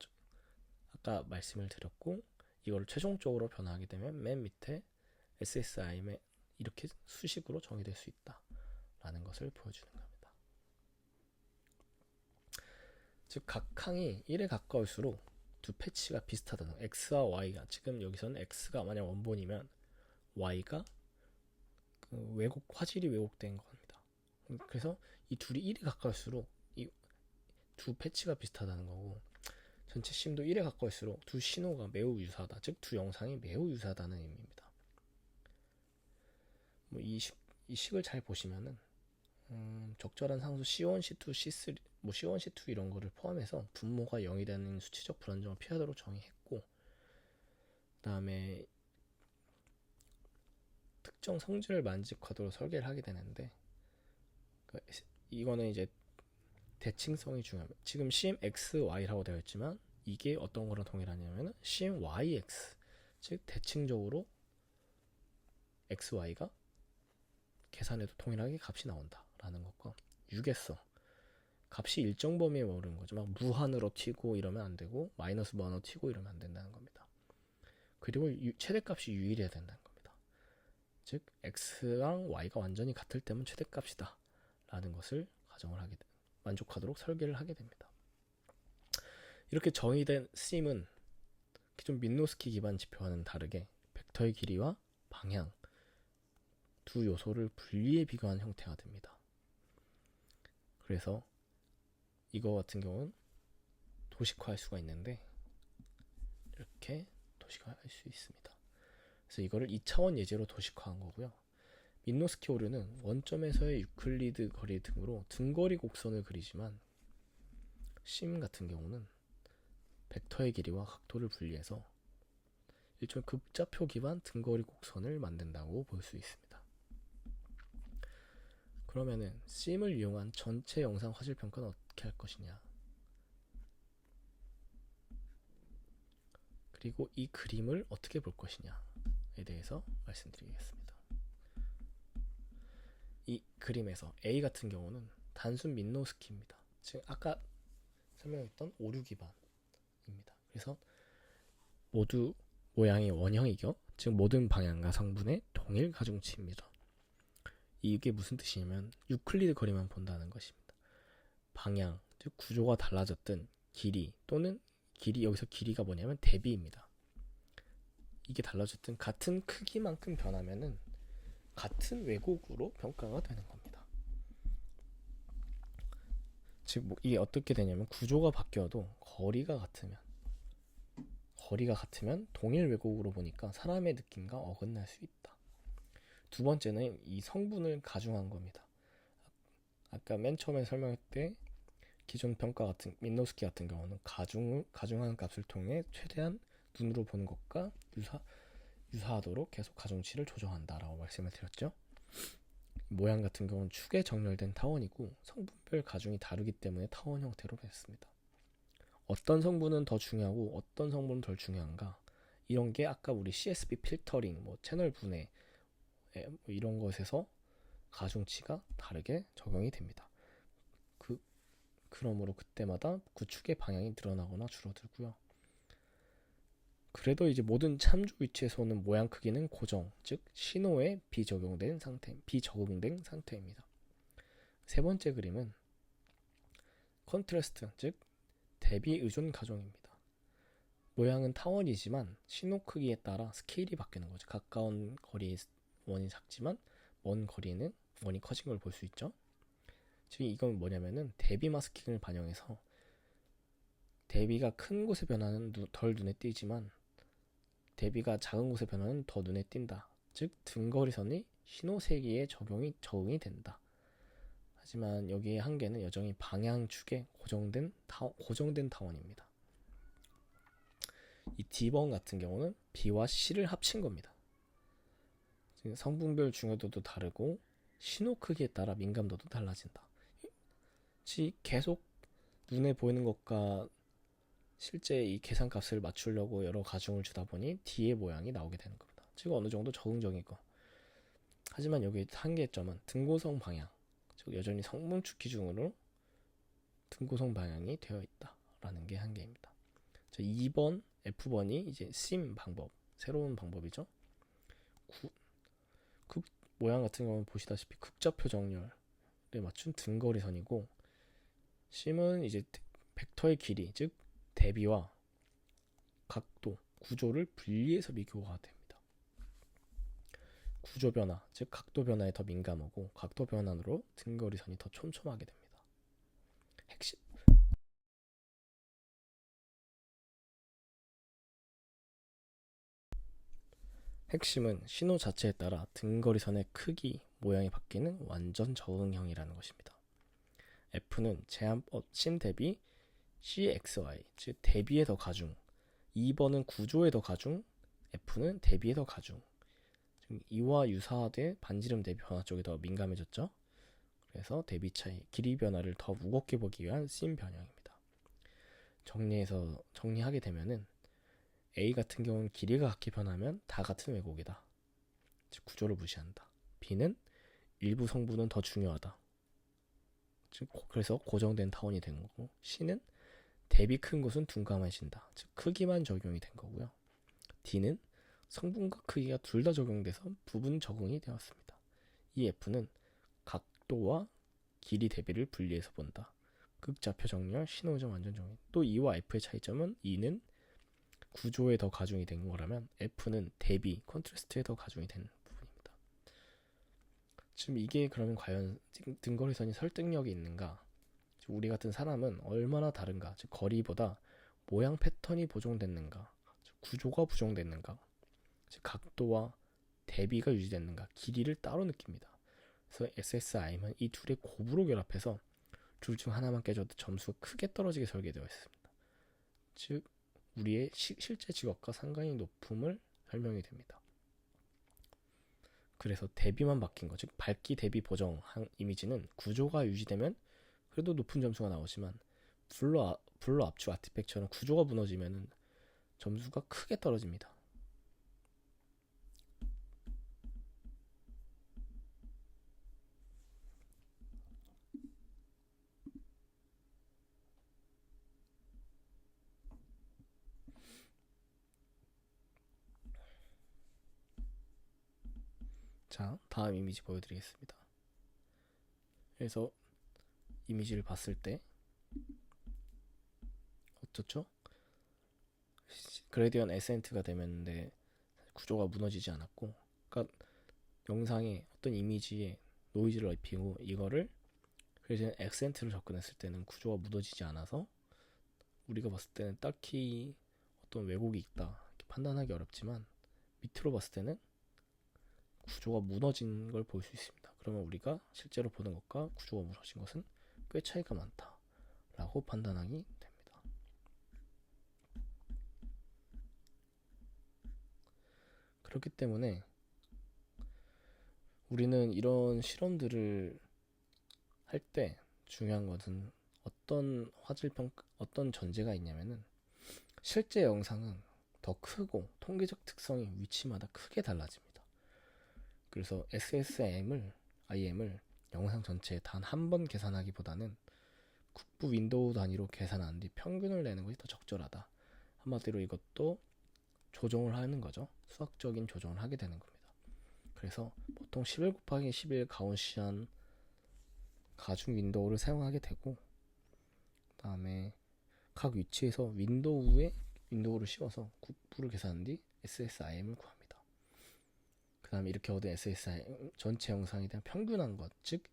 아까 말씀을 드렸고, 이걸 최종적으로 변화하게 되면 맨 밑에 SSIM에 이렇게 수식으로 정의될 수 있다 라는 것을 보여주는 겁니다. 즉, 각 항이 1에 가까울수록 두 패치가 비슷하다는, X와 Y가, 지금 여기서는 X가 만약 원본이면 Y가 화질이 왜곡된 겁니다. 그래서 이 둘이 1에 가까울수록 이 두 패치가 비슷하다는 거고, 전체 심도 1에 가까울수록 두 신호가 매우 유사하다, 즉 두 영상이 매우 유사하다는 의미입니다. 이 식을 잘 보시면은 적절한 상수 C1, C2, C3, C1, C2 이런 거를 포함해서 분모가 0이 되는 수치적 불안정을 피하도록 정의했고, 그 다음에 특정 성질을 만족하도록 설계를 하게 되는데, 이거는 이제 대칭성이 중요합니다. 지금 CMXY라고 되어 있지만 이게 어떤 거랑 동일하냐면 CMYX, 즉 대칭적으로 XY가 계산해도 동일하게 값이 나온다 라는 것과, 유계성, 값이 일정 범위에 머무르는 거죠. 막 무한으로 튀고 이러면 안 되고 마이너스 무한으로 튀고 이러면 안 된다는 겁니다. 그리고 최대값이 유일해야 된다는 겁니다. 즉 X랑 Y가 완전히 같을 때면 최대값이다 라는 것을 가정을 하게 됩니다. 만족하도록 설계를 하게 됩니다. 이렇게 정의된 SIM은 기존 민노스키 기반 지표와는 다르게 벡터의 길이와 방향 두 요소를 분리해 비교한 형태가 됩니다. 그래서 이거 같은 경우는 도식화할 수가 있는데, 이렇게 도식화할 수 있습니다. 그래서 이거를 2차원 예제로 도식화한 거고요. 민노스키 오류는 원점에서의 유클리드 거리 등으로 등거리 곡선을 그리지만, 심 같은 경우는 벡터의 길이와 각도를 분리해서 일종의 극좌표 기반 등거리 곡선을 만든다고 볼 수 있습니다. 그러면은 심을 이용한 전체 영상 화질 평가는 어떻게 할 것이냐, 그리고 이 그림을 어떻게 볼 것이냐에 대해서 말씀드리겠습니다. 이 그림에서 A 같은 경우는 단순 민노스키입니다. 즉 아까 설명했던 오류 기반입니다. 그래서 모두 모양이 원형이죠. 즉 모든 방향과 성분의 동일 가중치입니다. 이게 무슨 뜻이냐면 유클리드 거리만 본다는 것입니다. 방향, 즉 구조가 달라졌든 길이 또는 여기서 길이가 뭐냐면 대비입니다. 이게 달라졌든 같은 크기만큼 변하면은 같은 왜곡으로 평가가 되는 겁니다. 즉 이게 어떻게 되냐면 구조가 바뀌어도 거리가 같으면 동일 왜곡으로 보니까 사람의 느낌과 어긋날 수 있다. 두 번째는 이 성분을 가중한 겁니다. 아까 맨 처음에 설명할 때 기존 평가 같은 민노스키 같은 경우는 가중한 값을 통해 최대한 눈으로 보는 것과 유사하도록 계속 가중치를 조정한다라고 말씀을 드렸죠. 모양 같은 경우는 축에 정렬된 타원이고 성분별 가중이 다르기 때문에 타원 형태로 했습니다. 어떤 성분은 더 중요하고 어떤 성분은 덜 중요한가? 이런 게 아까 우리 CSV 필터링, 채널 분해 이런 것에서 가중치가 다르게 적용이 됩니다. 그러므로 그때마다 구축의 방향이 늘어나거나 줄어들고요. 그래도 이제 모든 참조 위치에서는 모양 크기는 고정, 즉 신호에 비적용된 상태입니다. 세 번째 그림은 컨트라스트, 즉 대비 의존 가정입니다. 모양은 타원이지만 신호 크기에 따라 스케일이 바뀌는 거죠. 가까운 거리의 원이 작지만 먼 거리는 원이 커진 걸 볼 수 있죠. 즉 이건 뭐냐면은 대비 마스킹을 반영해서 대비가 큰 곳의 변화는 덜 눈에 띄지만 대비가 작은 곳의 변화는 더 눈에 띈다. 즉 등거리선이 신호 세기에 적응이 된다. 하지만 여기의 한계는 여전히 방향축에 고정된 타원입니다. 이 D번 같은 경우는 B와 C를 합친 겁니다. 성분별 중요도도 다르고 신호 크기에 따라 민감도도 달라진다. 계속 눈에 보이는 것과 실제 이 계산값을 맞추려고 여러 가중을 주다 보니 D의 모양이 나오게 되는 겁니다. 즉 어느 정도 적응적이고, 하지만 여기 한계점은 등고성 방향, 즉 여전히 성분축 기준으로 등고성 방향이 되어 있다라는 게 한계입니다. 자, 2번 F번이 이제 심 방법, 새로운 방법이죠. 모양 같은 경우는 보시다시피 극좌표 정렬에 맞춘 등거리선이고, 심은 이제 벡터의 길이, 즉 대비와 각도, 구조를 분리해서 비교가 됩니다. 구조 변화, 즉 각도 변화에 더 민감하고 각도 변화로 등거리선이 더 촘촘하게 됩니다. 핵심은 신호 자체에 따라 등거리선의 크기, 모양이 바뀌는 완전 적응형이라는 것입니다. F는 제한법 심 대비 CXY, 즉 대비에 더 가중, 2번은 구조에 더 가중, F는 대비에 더 가중. 이와 유사하되 반지름 대비 변화 쪽이 더 민감해졌죠. 그래서 대비 차이, 길이 변화를 더 무겁게 보기 위한 심 변형입니다. 정리하게 되면은 A 같은 경우는 길이가 같게 변하면 다 같은 왜곡이다. 즉 구조를 무시한다. B는 일부 성분은 더 중요하다. 즉 그래서 고정된 타원이 된 거고, C는 대비 큰 곳은 둔감해진다. 즉 크기만 적용이 된 거고요. D는 성분과 크기가 둘 다 적용돼서 부분 적응이 되었습니다. 이 F는 각도와 길이 대비를 분리해서 본다. 극좌표 정렬, 신호정 완전 정의. 또 E와 F의 차이점은 E는 구조에 더 가중이 된 거라면 F는 대비, 컨트라스트에 더 가중이 된 부분입니다. 지금 이게 그러면 과연 등거리선이 설득력이 있는가? 우리 같은 사람은 얼마나 다른가? 즉 거리보다 모양 패턴이 보정됐는가? 구조가 부정됐는가? 즉 각도와 대비가 유지됐는가? 길이를 따로 느낍니다. 그래서 SSI는 이 둘의 곱으로 결합해서 둘 중 하나만 깨져도 점수가 크게 떨어지게 설계되어 있습니다. 즉 우리의 실제 직업과 상관이 높음을 설명이 됩니다. 그래서 대비만 바뀐 거, 즉 밝기 대비 보정한 이미지는 구조가 유지되면 그래도 높은 점수가 나오지만 블러 압축 아티팩처럼 구조가 무너지면 점수가 크게 떨어집니다. 자, 다음 이미지 보여드리겠습니다. 그래서 이미지를 봤을 때 어떻죠? 그레디언 에센트가 되면데 구조가 무너지지 않았고, 그러니까 영상에 어떤 이미지에 노이즈를 입히고 이거를 그레디언 액센트를 접근했을 때는 구조가 무너지지 않아서 우리가 봤을 때는 딱히 어떤 왜곡이 있다 이렇게 판단하기 어렵지만, 밑으로 봤을 때는 구조가 무너진 걸 볼 수 있습니다. 그러면 우리가 실제로 보는 것과 구조가 무너진 것은 꽤 차이가 많다 라고 판단하기 됩니다. 그렇기 때문에 우리는 이런 실험들을 할 때 중요한 것은 어떤 전제가 있냐면은 실제 영상은 더 크고 통계적 특성이 위치마다 크게 달라집니다. 그래서 IM을 영상 전체에 단 한 번 계산하기보다는 국부 윈도우 단위로 계산한 뒤 평균을 내는 것이 더 적절하다. 한마디로 이것도 조정을 하는 거죠. 수학적인 조정을 하게 되는 겁니다. 그래서 보통 11 곱하기 11 가우시안 가중 윈도우를 사용하게 되고, 그 다음에 각 위치에서 윈도우를 씌워서 국부를 계산한 뒤 SSIM을 구합니다. 그 다음에 이렇게 얻은 SSIM 전체 영상에 대한 평균한 것, 즉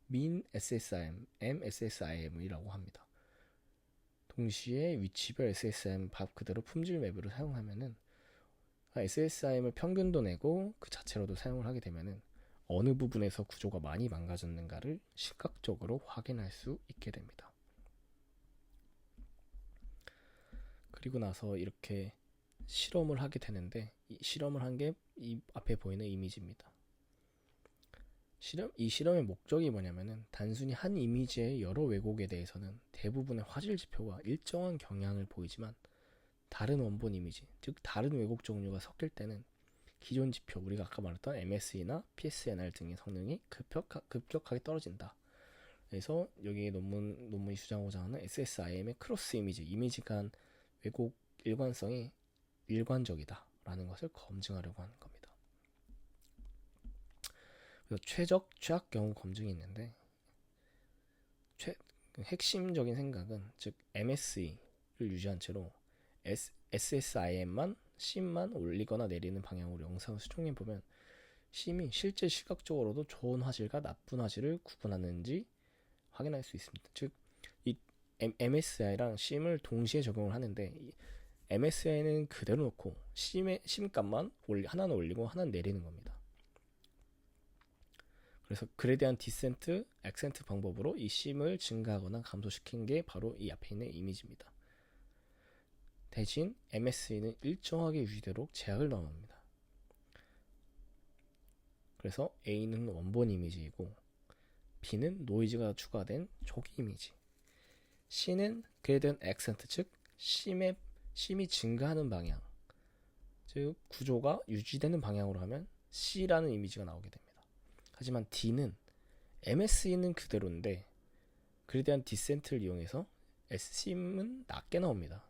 min SSIM, MSSIM이라고 합니다. 동시에 위치별 SSIM 밥 그대로 품질 매부를 사용하면은 SSIM을 평균도 내고 그 자체로도 사용을 하게 되면은 어느 부분에서 구조가 많이 망가졌는가를 시각적으로 확인할 수 있게 됩니다. 그리고 나서 이렇게 실험을 하게 되는데, 이 실험을 한 게 이 앞에 보이는 이미지입니다. 이 실험의 목적이 뭐냐면은 단순히 한 이미지의 여러 왜곡에 대해서는 대부분의 화질 지표가 일정한 경향을 보이지만 다른 원본 이미지, 즉 다른 왜곡 종류가 섞일 때는 기존 지표, 우리가 아까 말했던 MSE나 PSNR 등의 성능이 급격하게 떨어진다. 그래서 여기 논문이 주장하고자 하는 SSIM의 크로스 이미지 간 왜곡 일관성이 일관적이다 라는 것을 검증하려고 하는 겁니다. 그래서 최악 경우 검증이 있는데, 핵심적인 생각은 즉 MSE를 유지한 채로 SSIM만 심만 올리거나 내리는 방향으로 영상을 수정해 보면 심이 실제 시각적으로도 좋은 화질과 나쁜 화질을 구분하는지 확인할 수 있습니다. 즉 이 MSI랑 심을 동시에 적용을 하는데, MSI는 그대로 놓고 심값만 하나는 올리고 하나는 내리는 겁니다. 그래서 그레디언트 디센트, 액센트 방법으로 이 심을 증가하거나 감소시킨 게 바로 이 앞에 있는 이미지입니다. 대신 MSE는 일정하게 유지되도록 제약을 넣어놓습니다. 그래서 A는 원본 이미지이고 B는 노이즈가 추가된 초기 이미지, C는 그레디언트 액센트, 즉 심이 증가하는 방향, 즉 구조가 유지되는 방향으로 하면 C라는 이미지가 나오게 됩니다. 하지만 D는 MSE는 그대로인데 그레디언트 디센트를 이용해서 심은 낮게 나옵니다.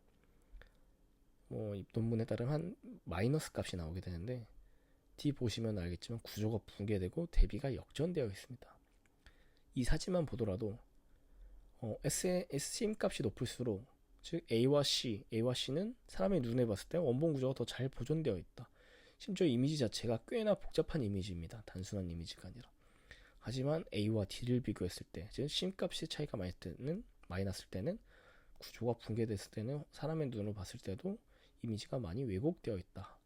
이 논문에 따르면 한 마이너스 값이 나오게 되는데, D 보시면 알겠지만 구조가 붕괴되고 대비가 역전되어 있습니다. 이 사진만 보더라도 SCM 값이 높을수록, 즉 A와 C는 사람의 눈에 봤을 때 원본 구조가 더 잘 보존되어 있다. 심지어 이미지 자체가 꽤나 복잡한 이미지입니다. 단순한 이미지가 아니라. 하지만 A와 D를 비교했을 때, 즉 심값의 차이가 많이 났을 때는, 구조가 붕괴됐을 때는 사람의 눈으로 봤을 때도 이미지가 많이 왜곡되어 있다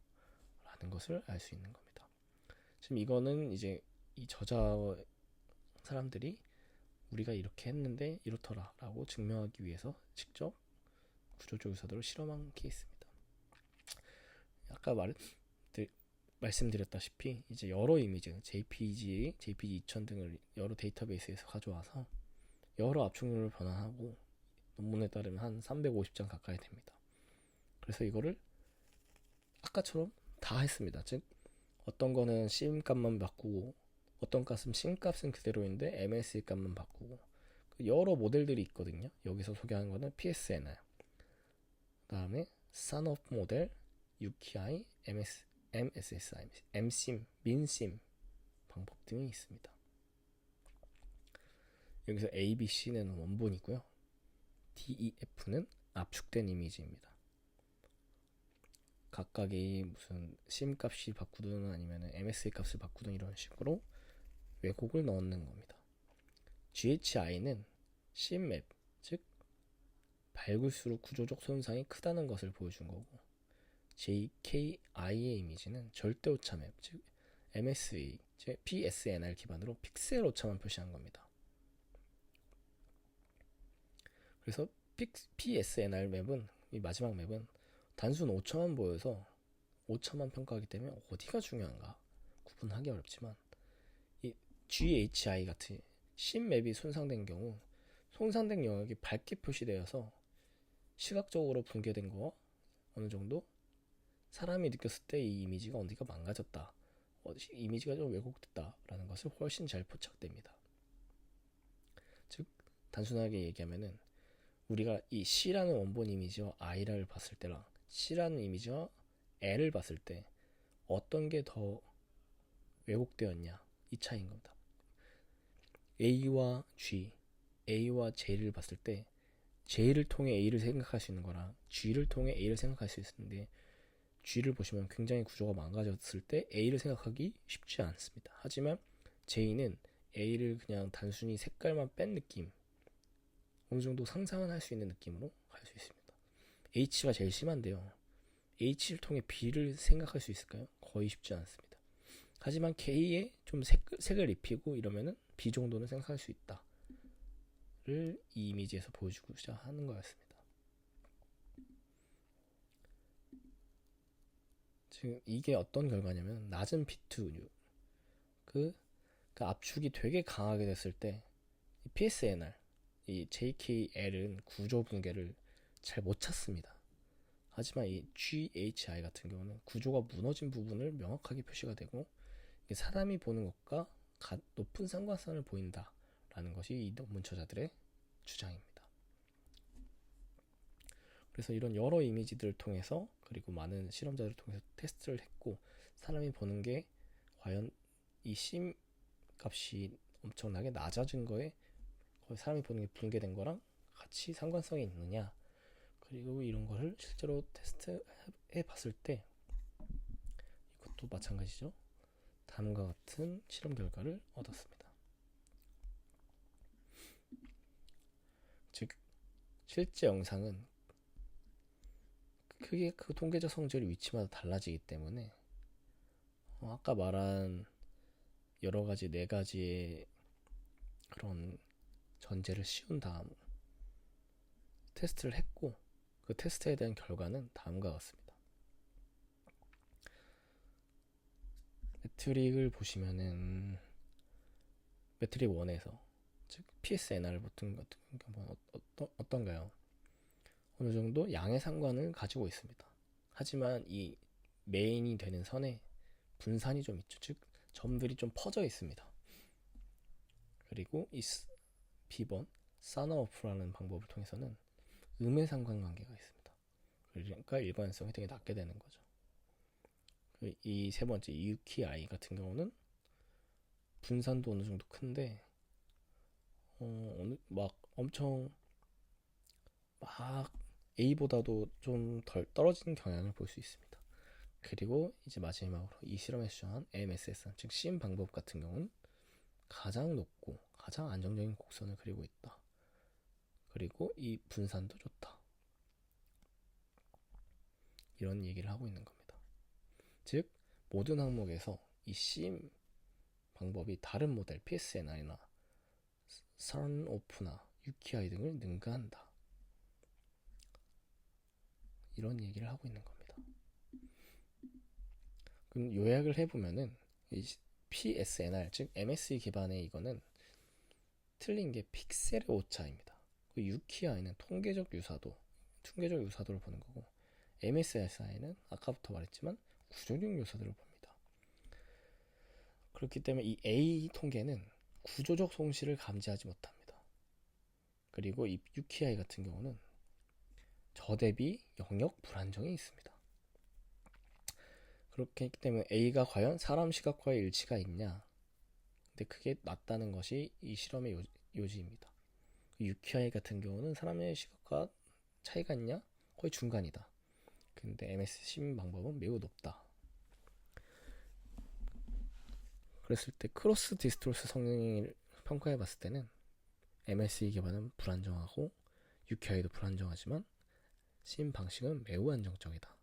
라는 것을 알 수 있는 겁니다. 지금 이거는 이제 이 저자 사람들이 우리가 이렇게 했는데 이렇더라 라고 증명하기 위해서 직접 구조조사들을 실험한 케이스입니다. 아까 말씀드렸다시피 이제 여러 이미지, JPG 2000 등을 여러 데이터베이스에서 가져와서 여러 압축률을 변환하고 논문에 따르면 한 350장 가까이 됩니다. 그래서 이거를 아까처럼 다 했습니다. 즉 어떤 거는 심값만 바꾸고 어떤 값은 심값은 그대로인데 MSE 값만 바꾸고, 여러 모델들이 있거든요. 여기서 소개하는 거는 PSNR, 그 다음에 산업 모델, UKI, MSSI, MSIM, 민심 방법 등이 있습니다. 여기서 A, B, C는 원본이고요. D, E, F는 압축된 이미지입니다. 각각이 무슨 심값이 바꾸든 아니면 MSA 값을 바꾸든 이런 식으로 왜곡을 넣는 겁니다. GHI는 심맵, 즉 밝을수록 구조적 손상이 크다는 것을 보여준 거고, JKI의 이미지는 절대 오차 맵, 즉 MSE, 즉 PSNR 기반으로 픽셀 오차만 표시한 겁니다. 그래서 PSNR 맵은, 이 마지막 맵은 단순 오차만 보여서 오차만 평가하기 때문에 어디가 중요한가 구분하기 어렵지만, GHI 같은 심 맵이 손상된 경우 손상된 영역이 밝게 표시되어서 시각적으로 붕괴된 거 어느 정도 사람이 느꼈을 때 이 이미지가 어디가 망가졌다, 이미지가 좀 왜곡됐다라는 것을 훨씬 잘 포착됩니다. 즉 단순하게 얘기하면은 우리가 이 C라는 원본 이미지와 I를 봤을 때랑 C라는 이미지와 L을 봤을 때 어떤 게 더 왜곡되었냐, 이 차이인 겁니다. A와 G, A와 J를 봤을 때 J를 통해 A를 생각할 수 있는 거랑 G를 통해 A를 생각할 수 있는데, G를 보시면 굉장히 구조가 망가졌을 때 A를 생각하기 쉽지 않습니다. 하지만 J는 A를 그냥 단순히 색깔만 뺀 느낌, 어느 정도 상상은 할 수 있는 느낌으로 할 수 있습니다. H가 제일 심한데요. H를 통해 B를 생각할 수 있을까요? 거의 쉽지 않습니다. 하지만 K에 좀 색을 입히고 이러면은 B 정도는 생각할 수 있다를 이 이미지에서 보여주고자 하는 거였습니다. 지금 이게 어떤 결과냐면 낮은 비트류, 그 압축이 되게 강하게 됐을 때 PSNR, 이 JKL은 구조 붕괴를 잘 못 찾습니다. 하지만 이 GHI 같은 경우는 구조가 무너진 부분을 명확하게 표시가 되고 사람이 보는 것과 높은 상관성을 보인다라는 것이 이 논문 저자들의 주장입니다. 그래서 이런 여러 이미지들을 통해서 그리고 많은 실험자들을 통해서 테스트를 했고, 사람이 보는 게 과연 이 심 값이 엄청나게 낮아진 거에 사람이 보는 게 붕괴된 거랑 같이 상관성이 있느냐, 그리고 이런 거를 실제로 테스트해 봤을 때 이것도 마찬가지죠. 다음과 같은 실험 결과를 얻었습니다. 즉 실제 영상은 크게 그 통계적 성질이 위치마다 달라지기 때문에 아까 말한 여러 가지 네 가지의 그런 전제를 씌운 다음 테스트를 했고, 그 테스트에 대한 결과는 다음과 같습니다. 매트릭을 보시면은 매트릭 1에서 즉 PSNR 같은 경우는 어떤가요? 어느 정도 양의 상관을 가지고 있습니다. 하지만 이 메인이 되는 선에 분산이 좀 있죠. 즉 점들이 좀 퍼져 있습니다. 그리고 이 B번 사나오프라는 방법을 통해서는 음의 상관관계가 있습니다. 그러니까 일관성이 되게 낮게 되는 거죠. 이 세 번째 UKI 같은 경우는 분산도 어느 정도 큰데 막 엄청 막 A보다도 좀 덜 떨어지는 경향을 볼 수 있습니다. 그리고 이제 마지막으로 이 실험에서 주장한 MSS, 즉 심 방법 같은 경우는 가장 높고 가장 안정적인 곡선을 그리고 있다. 그리고 이 분산도 좋다. 이런 얘기를 하고 있는 겁니다. 즉 모든 항목에서 이 심 방법이 다른 모델 PSNR이나 사운오프나 UKI 등을 능가한다. 이런 얘기를 하고 있는 겁니다. 그럼 요약을 해보면은 이 PSNR 즉 MSE 기반의 이거는 틀린 게 픽셀의 오차입니다. 그 UKI는 통계적 유사도를 보는 거고, MSSI는 아까부터 말했지만 구조적 요소들을 봅니다. 그렇기 때문에 이 A 통계는 구조적 손실을 감지하지 못합니다. 그리고 이 UKI 같은 경우는 저 대비 영역 불안정이 있습니다. 그렇기 때문에 A가 과연 사람 시각과의 일치가 있냐, 근데 그게 맞다는 것이 이 실험의 요지입니다. UKI 같은 경우는 사람의 시각과 차이가 있냐? 거의 중간이다. 근데 MS 심 방법은 매우 높다. 그랬을 때 크로스 디스토스 성능을 평가해 봤을 때는 MSE 기반은 불안정하고 UKI도 불안정하지만 심 방식은 매우 안정적이다.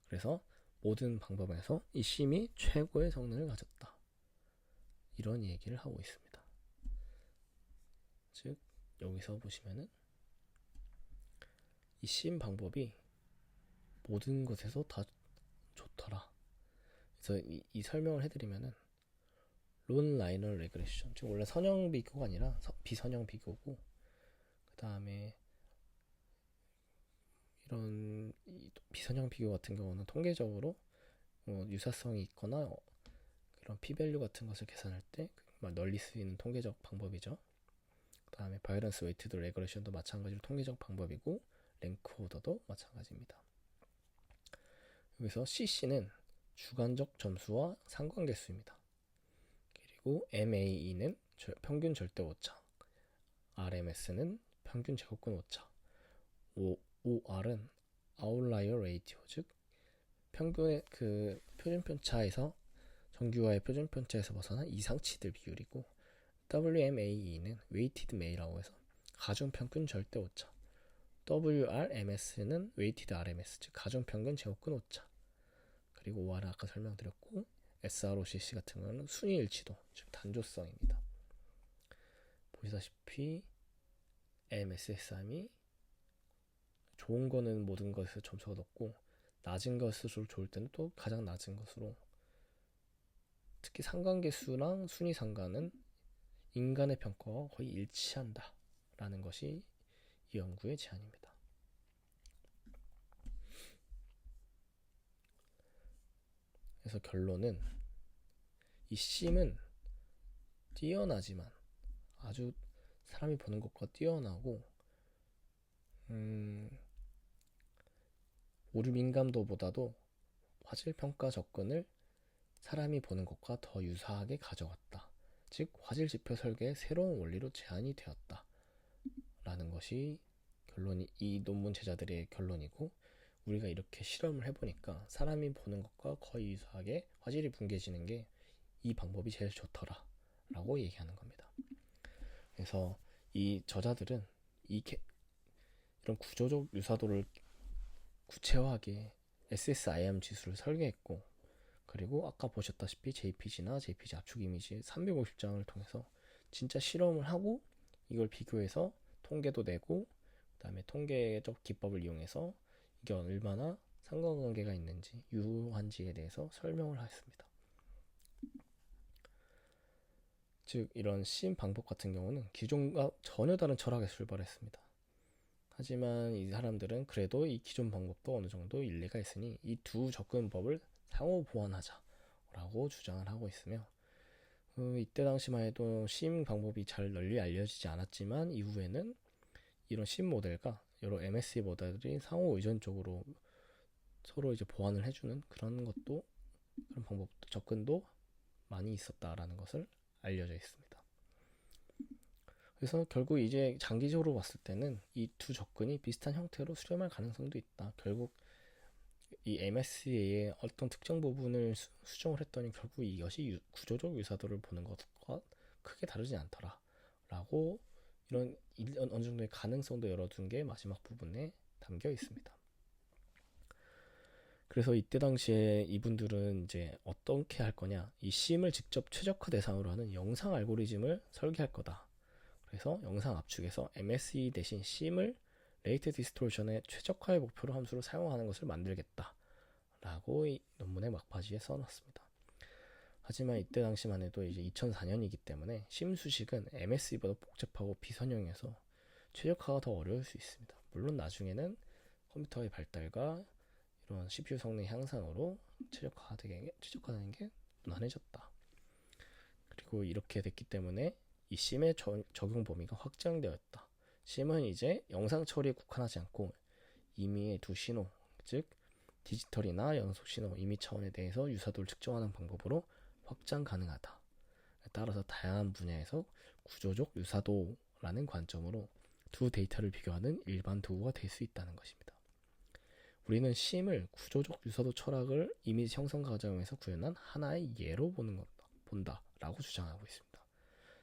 그래서 모든 방법에서 이 심이 최고의 성능을 가졌다. 이런 얘기를 하고 있습니다. 즉 여기서 보시면은 이 심 방법이 모든 것에서 다 좋더라. 그래서 이 설명을 해드리면은 론 라이너 레그레션, 즉 원래 선형 비교가 아니라 비선형 비교고, 그 다음에 이런 비선형 비교 같은 경우는 통계적으로 유사성이 있거나 그런 p-밸류 같은 것을 계산할 때 널리 쓰이는 통계적 방법이죠. 그 다음에 바이런스 웨이티드 레그레션도 마찬가지로 통계적 방법이고, 랭크 오더도 마찬가지입니다. 여기서 CC는 주관적 점수와 상관계수입니다. 그리고 MAE는 평균 절대 오차, RMS는 평균 제곱근 오차, OR은 아웃라이어 레이티오, 즉 평균의 그 표준 편차에서 정규와의 표준 편차에서 벗어난 이상치들 비율이고, WMAE는 웨이티드 메이라고 해서 가중평균 절대 오차, WRMS는 웨이티드 RMS, 즉 가중평균 제곱근 오차, 그리고 OR은 아까 설명드렸고, SROCC 같은 경우는 순위일치도, 즉 단조성입니다. 보시다시피 MSSR이 좋은 거는 모든 것에서 점수가 높고, 낮은 것으로 좋을 때는 또 가장 낮은 것으로, 특히 상관계수랑 순위 상관은 인간의 평가와 거의 일치한다 라는 것이 이 연구의 제안입니다. 그래서 결론은 이 심은 뛰어나지만, 아주 사람이 보는 것과 뛰어나고, 오류 민감도보다도 화질 평가 접근을 사람이 보는 것과 더 유사하게 가져갔다. 즉 화질 지표 설계의 새로운 원리로 제안이 되었다 라는 것이 결론이, 이 논문 제자들의 결론이고, 우리가 이렇게 실험을 해보니까 사람이 보는 것과 거의 유사하게 화질이 붕괴지는 게 이 방법이 제일 좋더라 라고 얘기하는 겁니다. 그래서 이 저자들은 이런 구조적 유사도를 구체화하게 SSIM 지수를 설계했고, 그리고 아까 보셨다시피 JPG나 JPG 압축 이미지 350장을 통해서 진짜 실험을 하고 이걸 비교해서 통계도 내고, 그 다음에 통계적 기법을 이용해서 이게 얼마나 상관관계가 있는지, 유효한지에 대해서 설명을 했습니다. 즉 이런 심 방법 같은 경우는 기존과 전혀 다른 철학에서 출발했습니다. 하지만 이 사람들은 그래도 이 기존 방법도 어느 정도 일리가 있으니 이 두 접근법을 상호 보완하자 라고 주장을 하고 있으며, 이때 당시만 해도 심 방법이 잘 널리 알려지지 않았지만, 이후에는 이런 심 모델과 여러 MSE 모델들이 상호 의존적으로 서로 이제 보완을 해주는 그런 것도, 그런 방법도, 접근도 많이 있었다라는 것을 알려져 있습니다. 그래서 결국 이제 장기적으로 봤을 때는 이 두 접근이 비슷한 형태로 수렴할 가능성도 있다. 결국 이 MSE의 어떤 특정 부분을 수정을 했더니 결국 이것이 구조적 유사도를 보는 것과 크게 다르지 않더라 라고, 이런 어느 정도의 가능성도 열어둔 게 마지막 부분에 담겨 있습니다. 그래서 이때 당시에 이분들은 이제 어떻게 할 거냐, 이 심을 직접 최적화 대상으로 하는 영상 알고리즘을 설계할 거다. 그래서 영상 압축에서 MSE 대신 심을 레이트 디스토션의 최적화의 목표로 함수로 사용하는 것을 만들겠다 라고 이 논문의 막바지에 써놨습니다. 하지만 이때 당시만 해도 이제 2004년이기 때문에 심 수식은 MSE보다 복잡하고 비선형해서 최적화가 더 어려울 수 있습니다. 물론 나중에는 컴퓨터의 발달과 이런 CPU 성능 향상으로 최적화되는 게 무난해졌다. 그리고 이렇게 됐기 때문에 이 심의 적용 범위가 확장되었다. 심은 이제 영상 처리에 국한하지 않고 임의의 두 신호, 즉 디지털이나 연속 신호, 임의 차원에 대해서 유사도를 측정하는 방법으로 확장 가능하다. 따라서 다양한 분야에서 구조적 유사도라는 관점으로 두 데이터를 비교하는 일반 도구가 될 수 있다는 것입니다. 우리는 심을 구조적 유사도 철학을 이미지 형성 과정에서 구현한 하나의 예로 본다 라고 주장하고 있습니다.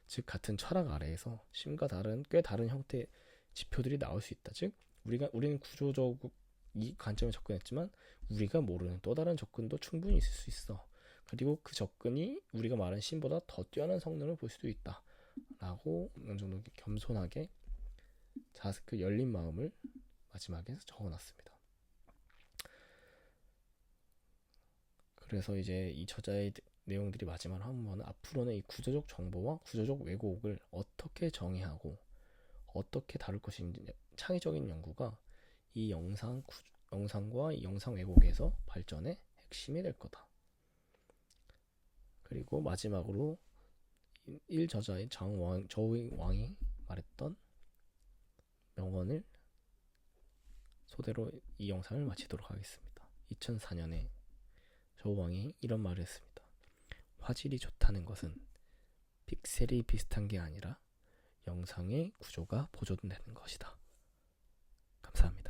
즉 같은 철학 아래에서 심과 꽤 다른 형태의 지표들이 나올 수 있다. 즉 우리는 구조적 이 관점에 접근했지만 우리가 모르는 또 다른 접근도 충분히 있을 수 있어. 그리고 그 접근이 우리가 말한 심보다 더 뛰어난 성능을 볼 수도 있다 라고 어느 정도 겸손하게 그 열린 마음을 마지막에 적어놨습니다. 그래서 이제 이 저자의 내용들이 마지막으로 한 번은 앞으로는 이 구조적 정보와 구조적 왜곡을 어떻게 정의하고 어떻게 다룰 것인지 창의적인 연구가 이 영상과 이 영상 왜곡에서 발전의 핵심이 될 거다. 그리고 마지막으로 1저자의 저우잉 왕이 말했던 명언을 소대로 이 영상을 마치도록 하겠습니다. 2004년에 저우 왕이 이런 말을 했습니다. 화질이 좋다는 것은 픽셀이 비슷한 게 아니라 영상의 구조가 보존되는 것이다. 감사합니다.